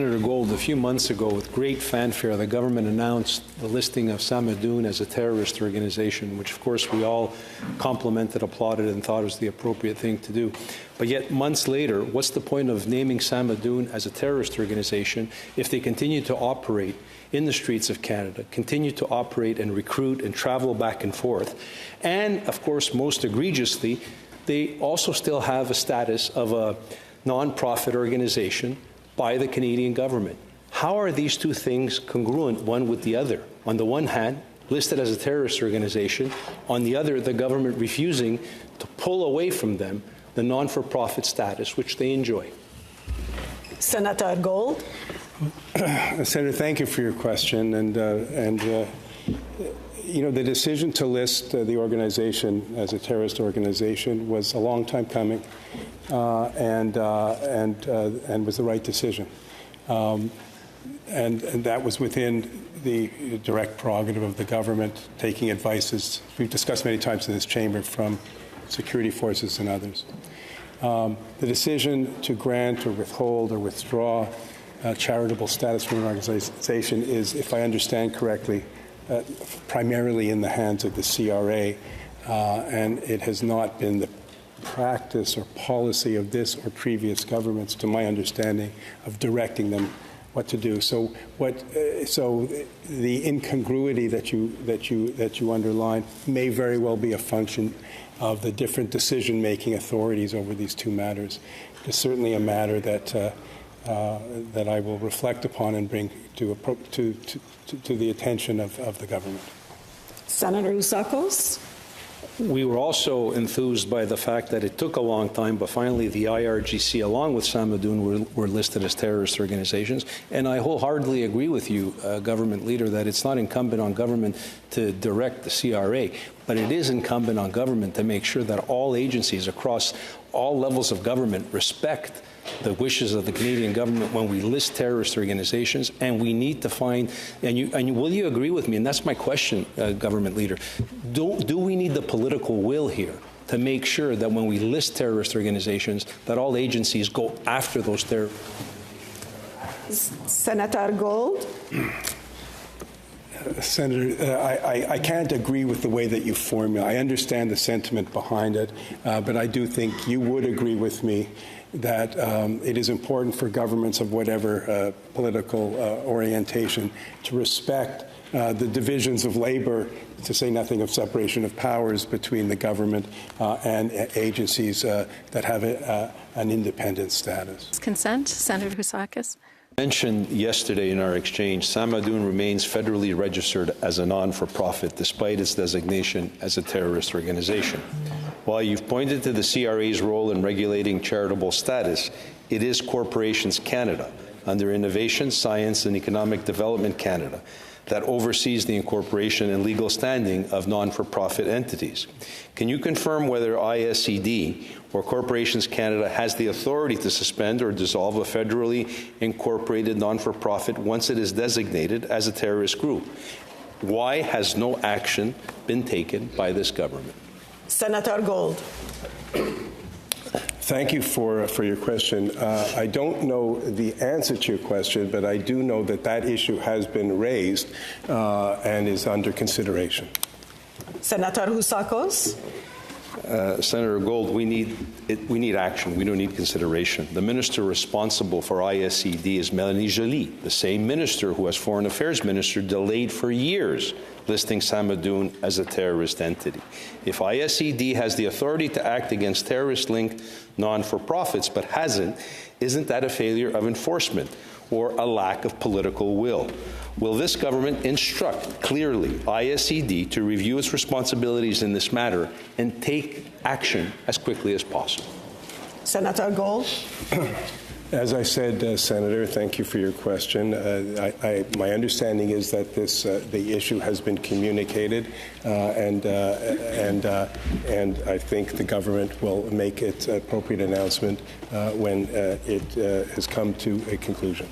Senator Gold, a few months ago, with great fanfare, the government announced the listing of Samidoun as a terrorist organization, which, of course, we all complimented, applauded, and thought was the appropriate thing to do. But yet, months later, what's the point of naming Samidoun as a terrorist organization if they continue to operate in the streets of Canada, continue to operate and recruit and travel back and forth? And, of course, most egregiously, they also still have a status of a non-profit organization by the Canadian government. How are these two things congruent one with the other? On the one hand, listed as a terrorist organization. On the other, the government refusing to pull away from them the non-for-profit status which they enjoy. Senator Gold. Senator, thank you for your question. You know, the decision to list the organization as a terrorist organization was a long time coming, and was the right decision. And that was within the direct prerogative of the government, taking advice, as we've discussed many times in this chamber, from security forces and others. The decision to grant or withhold or withdraw charitable status from an organization is, if I understand correctly, primarily in the hands of the CRA, and it has not been the practice or policy of this or previous governments, to my understanding, of directing them what to do. So the incongruity that you underline may very well be a function of the different decision-making authorities over these two matters. It's certainly a matter that I will reflect upon and bring to the attention of the government. Senator Usakos. We were also enthused by the fact that it took a long time, but finally the IRGC, along with Samidoun, were listed as terrorist organizations. And I wholeheartedly agree with you, government leader, that it's not incumbent on government to direct the CRA, but it is incumbent on government to make sure that all agencies across all levels of government respect the wishes of the Canadian government when we list terrorist organizations. And we need to find, will you agree with me, and that's my question, government leader, do we need the political will here to make sure that when we list terrorist organizations, that all agencies go after those terrorists? Senator Gold. Senator, I can't agree with the way that you formulate. I understand the sentiment behind it, but I do think you would agree with me that it is important for governments of whatever political orientation to respect the divisions of labor, to say nothing of separation of powers between the government and agencies that have an independent status. Consent, Senator Husakis. Mentioned yesterday in our exchange, Samidoun remains federally registered as a non-for-profit despite its designation as a terrorist organization. While you've pointed to the CRA's role in regulating charitable status, it is Corporations Canada, under Innovation, Science and Economic Development Canada, that oversees the incorporation and legal standing of non-for-profit entities. Can you confirm whether ISED or Corporations Canada has the authority to suspend or dissolve a federally incorporated non-for-profit once it is designated as a terrorist group? Why has no action been taken by this government? Senator Gold. Thank you for your question. I don't know the answer to your question, but I do know that that issue has been raised and is under consideration. Senator Husakos. Senator Gold, we need action. We don't need consideration. The minister responsible for ISED is Mélanie Joly, the same minister who, as Foreign Affairs Minister, delayed for years listing Samidoun as a terrorist entity. If ISED has the authority to act against terrorist-linked non-for-profits but hasn't, isn't that a failure of enforcement or a lack of political will? Will this government instruct clearly ISED to review its responsibilities in this matter and take action as quickly as possible? Senator Gold. As I said, Senator, thank you for your question. My understanding is that the issue has been communicated, and I think the government will make its appropriate announcement when it has come to a conclusion.